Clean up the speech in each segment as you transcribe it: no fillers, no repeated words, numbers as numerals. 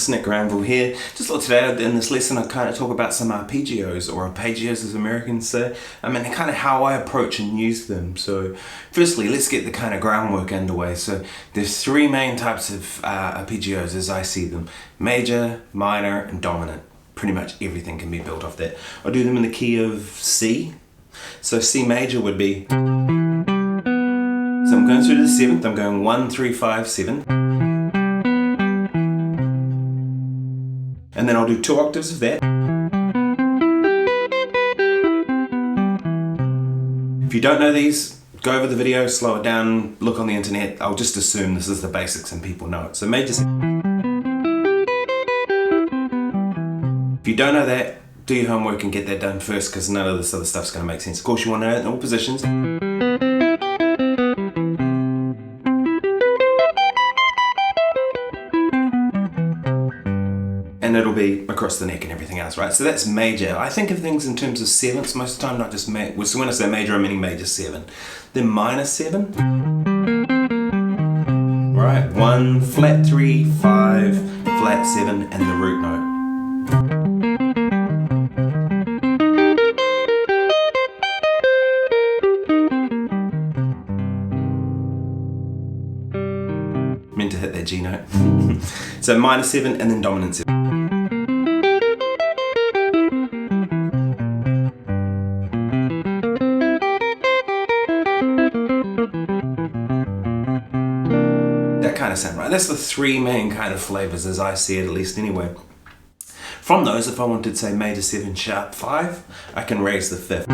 Guitarist Nick Granville here. Just thought today in this lesson I kind of talk about some arpeggios, or arpeggios as Americans say. And kind of how I approach and use them. So firstly, let's get the kind of groundwork underway. So there's three main types of arpeggios as I see them: major, minor, and dominant. Pretty much everything can be built off that. I do them in the key of C. So C major would be, so I'm going through to the 7th, I'm going 1, 3, 5, 7. And then I'll do 2 octaves of that. If you don't know these, go over the video, slow it down, look on the internet. I'll just assume this is the basics and people know it. So major. If you don't know that, do your homework and get that done first, because none of this other stuff's going to make sense. Of course, you want to know it in all positions. And it'll be across the neck and everything else, right? So that's major. I think of things in terms of sevenths most of the time, not just major. So when I say major, I mean major 7. Then minor 7. Right, 1, flat 3, 5, flat 7, and the root note. Meant to hit that G note. So minor 7 and then dominant 7. That kind of sound, right? That's the three main kind of flavors as I see it, at least anyway. From those, if I wanted to say major 7 sharp 5, I can raise the 5th.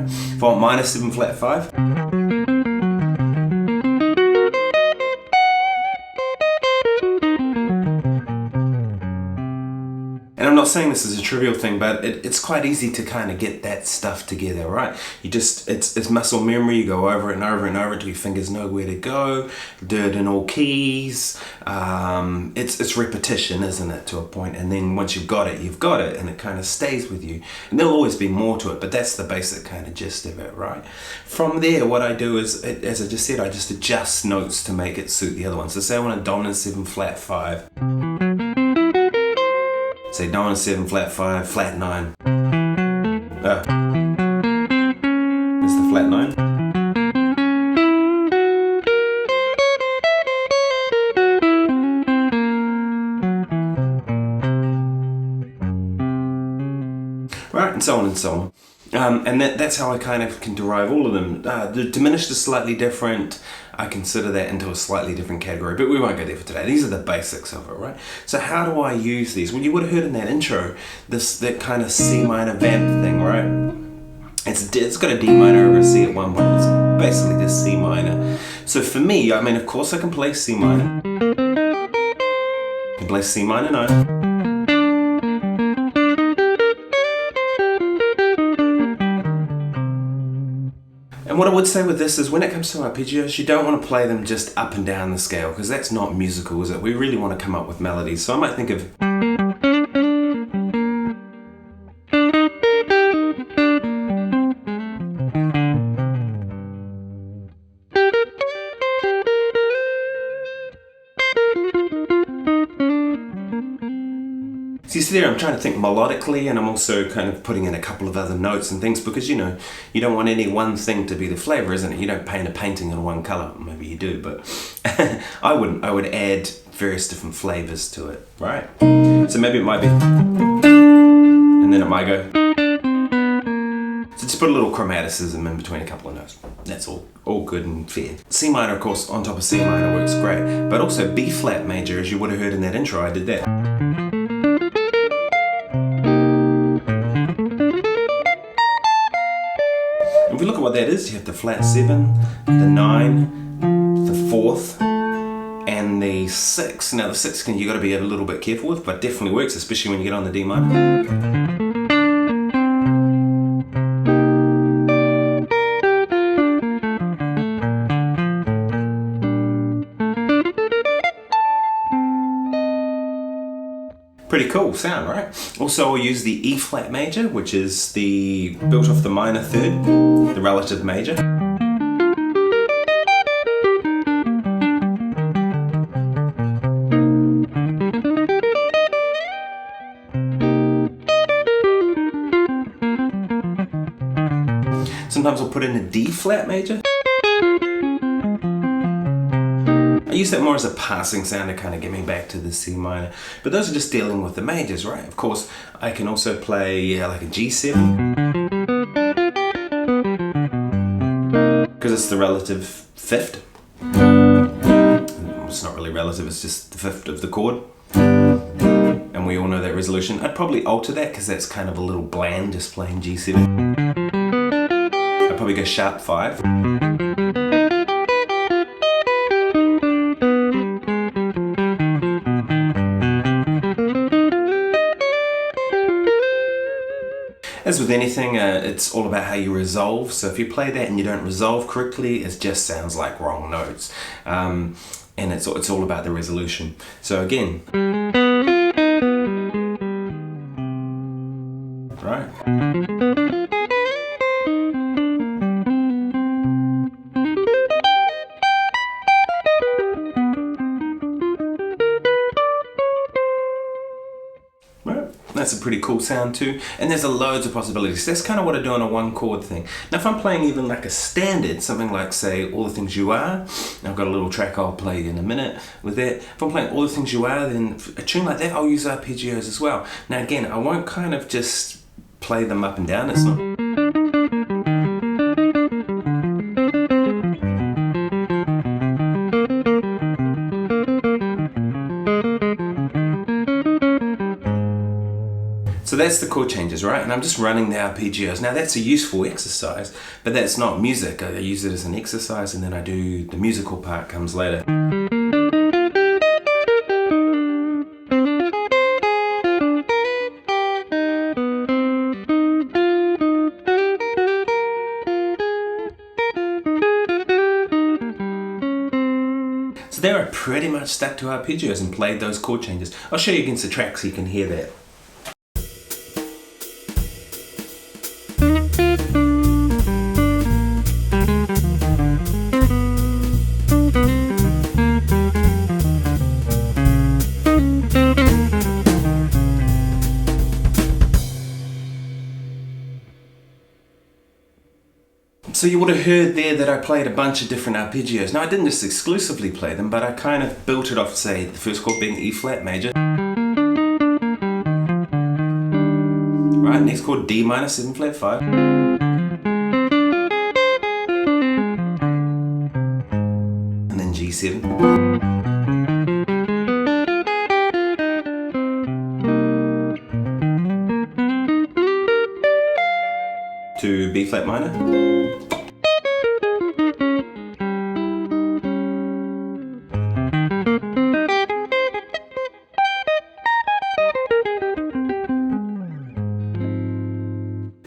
If I want minor 7 flat 5. And I'm not saying this is a trivial thing, but it's quite easy to kind of get that stuff together, right? You just, it's muscle memory. You go over it and over and over until your fingers know where to go. Do it in all keys. It's repetition, isn't it, to a point? And then once you've got it, and it kind of stays with you. And there'll always be more to it, but that's the basic kind of gist of it, right? From there, what I do is, as I just said, I just adjust notes to make it suit the other ones. So say I want a dominant 7 flat 5. Say dominant 7 flat 5, flat 9. It's the flat 9. Right, and so on and so on. And that's how I kind of can derive all of them. The diminished is slightly different. I consider that into a slightly different category, but we won't go there for today. These are the basics of it, right? So how do I use these? Well, you would have heard in that intro, that kind of C minor vamp thing, right? It's got a D minor over a C at one point. It's basically just C minor. So for me, I mean, of course I can play C minor. I can play C minor 9. And what I would say with this is when it comes to arpeggios, you don't want to play them just up and down the scale, because that's not musical, is it? We really want to come up with melodies. So I might think of... So you see there, I'm trying to think melodically, and I'm also kind of putting in a couple of other notes and things, because you know, you don't want any one thing to be the flavor, isn't it? You don't paint a painting in one color. Maybe you do, but I wouldn't. I would add various different flavors to it, right? So maybe it might be, and then it might go. So just put a little chromaticism in between a couple of notes. That's all good and fair. C minor, of course, on top of C minor works great, but also B flat major, as you would have heard in that intro, I did that. If we look at what that is, you have the flat 7, the 9, the 4th, and the 6. Now the 6th you got to be a little bit careful with, but definitely works, especially when you get on the D minor. Pretty cool sound, right? Also, I'll use the E flat major, which is built off the minor 3rd, the relative major. Sometimes I'll put in a D flat major. I use that more as a passing sound to kind of get me back to the C minor. But those are just dealing with the majors, right? Of course, I can also play like a G7. Because it's the relative fifth. It's not really relative, it's just the fifth of the chord. And we all know that resolution. I'd probably alter that because that's kind of a little bland, just playing G7. I'd probably go sharp 5. As with anything, it's all about how you resolve. So if you play that and you don't resolve correctly, it just sounds like wrong notes. And it's all about the resolution. So again, right. That's a pretty cool sound too, and there's loads of possibilities. That's kind of what I do on a one chord thing. Now if I'm playing even like a standard, something like say All the Things You Are, I've got a little track I'll play in a minute with that. If I'm playing All the Things You Are, then a tune like that I'll use arpeggios as well. Now again, I won't kind of just play them up and down, it's not. So that's the chord changes, right? And I'm just running the arpeggios. Now that's a useful exercise, but that's not music. I use it as an exercise and then I do the musical part comes later. So there I pretty much stuck to arpeggios and played those chord changes. I'll show you against the track so you can hear that. So you would have heard there that I played a bunch of different arpeggios. Now I didn't just exclusively play them, but I kind of built it off, say, the first chord being E flat major. Right, next chord D minor 7 flat 5. And then G7. To B flat minor.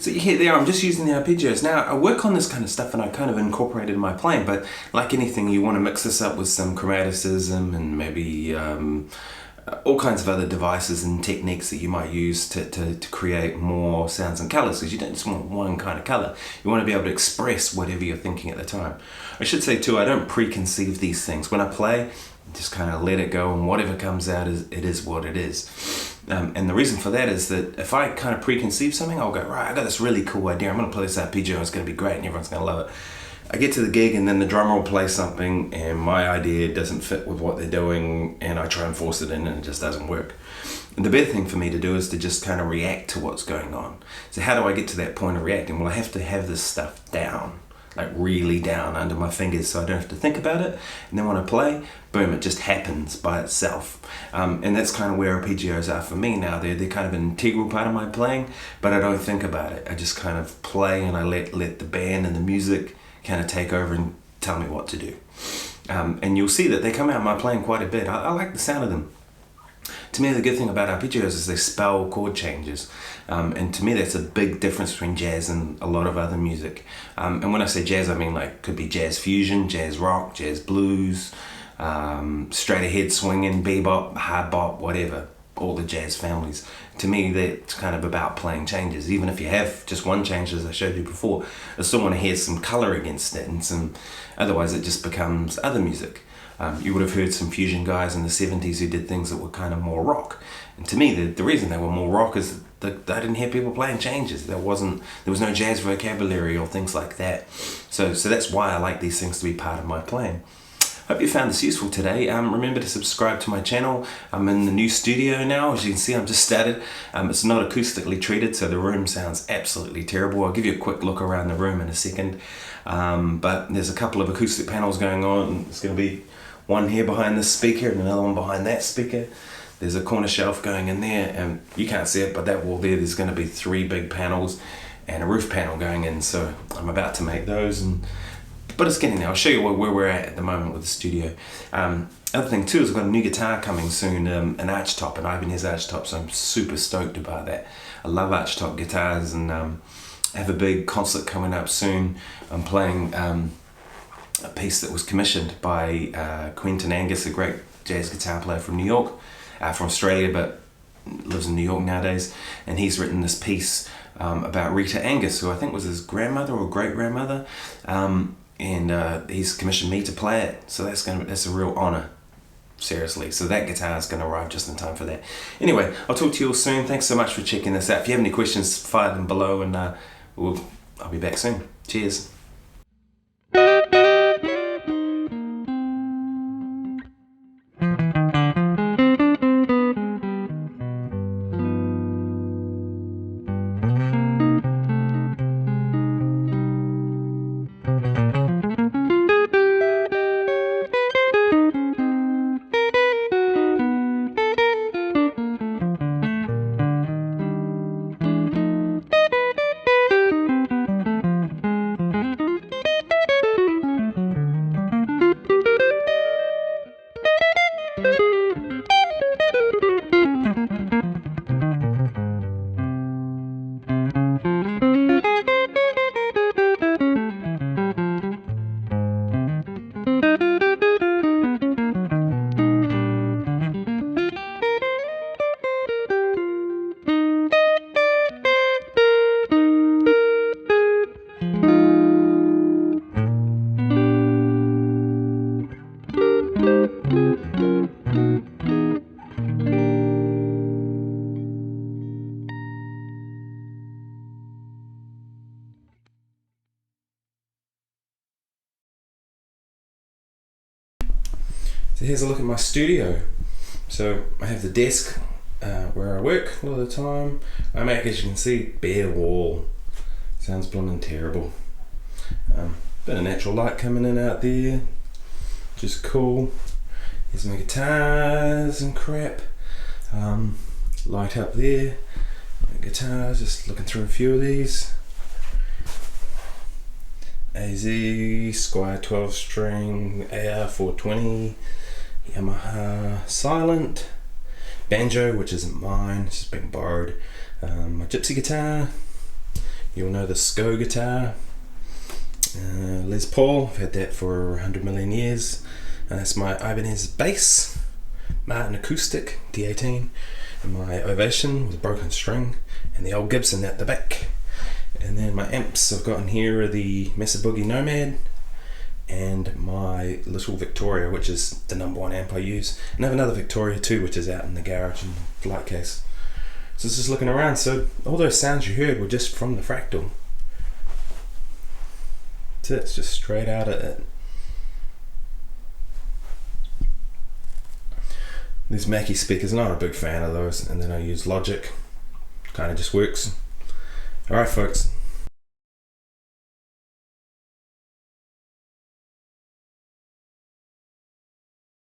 So you hear there, I'm just using the arpeggios. Now, I work on this kind of stuff and I kind of incorporate it in my playing, but like anything, you want to mix this up with some chromaticism and maybe all kinds of other devices and techniques that you might use to create more sounds and colours, because you don't just want one kind of colour. You want to be able to express whatever you're thinking at the time. I should say too, I don't preconceive these things. When I play, just kind of let it go, and whatever comes out, it is what it is. And the reason for that is that if I kind of preconceive something, I'll go, right, I got this really cool idea, I'm going to play this arpeggio and it's going to be great and everyone's going to love it. I get to the gig and then the drummer will play something and my idea doesn't fit with what they're doing and I try and force it in and it just doesn't work. And the better thing for me to do is to just kind of react to what's going on. So how do I get to that point of reacting? Well, I have to have this stuff down, like really down under my fingers so I don't have to think about it. And then when I play, boom, it just happens by itself. And that's kind of where arpeggios are for me now. They're kind of an integral part of my playing, but I don't think about it. I just kind of play and I let the band and the music kind of take over and tell me what to do. And you'll see that they come out in my playing quite a bit. I like the sound of them. To me, the good thing about arpeggios is they spell chord changes. And to me, that's a big difference between jazz and a lot of other music. And when I say jazz, I mean like could be jazz fusion, jazz rock, jazz blues, straight ahead swinging, bebop, hard bop, whatever, all the jazz families. To me, that's kind of about playing changes. Even if you have just one change, as I showed you before, I still want to hear some color against it, and otherwise it just becomes other music. You would have heard some fusion guys in the 70s who did things that were kind of more rock. And to me, the reason they were more rock is that I didn't hear people playing changes. There was no jazz vocabulary or things like that. So that's why I like these things to be part of my playing. Hope you found this useful today. Remember to subscribe to my channel. I'm in the new studio now. As you can see, I'm just started. It's not acoustically treated, so the room sounds absolutely terrible. I'll give you a quick look around the room in a second. But there's a couple of acoustic panels going on. There's going to be one here behind this speaker and another one behind that speaker. There's a corner shelf going in there, and you can't see it, but that wall there's going to be 3 big panels and a roof panel going in. So I'm about to make those, but it's getting there. I'll show you where we're at the moment with the studio. Other thing too is I've got a new guitar coming soon, an archtop, an Ibanez archtop, so I'm super stoked about that. I love archtop guitars, and I have a big concert coming up soon. I'm playing a piece that was commissioned by Quentin Angus, a great jazz guitar player from New York, from Australia, but lives in New York nowadays, and he's written this piece about Rita Angus, who I think was his grandmother or great-grandmother, and he's commissioned me to play it, so that's a real honour, seriously. So that guitar is going to arrive just in time for that. Anyway, I'll talk to you all soon. Thanks so much for checking this out. If you have any questions, fire them below, and I'll be back soon. Cheers. So here's a look at my studio. So I have the desk where I work a lot of the time. I make, as you can see, bare wall. Sounds blooming terrible. Bit of natural light coming in out there, just cool. Here's my guitars and crap. Light up there. My guitars, just looking through a few of these. AZ, Squire 12 string, AR 420, Yamaha Silent, banjo, which isn't mine, it's just been borrowed, my gypsy guitar, you'll know the SCO guitar, Les Paul, I've had that for 100 million years, that's my Ibanez bass, Martin acoustic, D18, and my Ovation with a broken string, and the old Gibson at the back. And then my amps I've got in here are the Mesa Boogie Nomad and my little Victoria, which is the #1 amp I use. And I have another Victoria too, which is out in the garage in the flight case. So it's just looking around. So all those sounds you heard were just from the Fractal. So it's just straight out of it. These Mackie speakers, not a big fan of those. And then I use Logic. Kind of just works. Alright folks,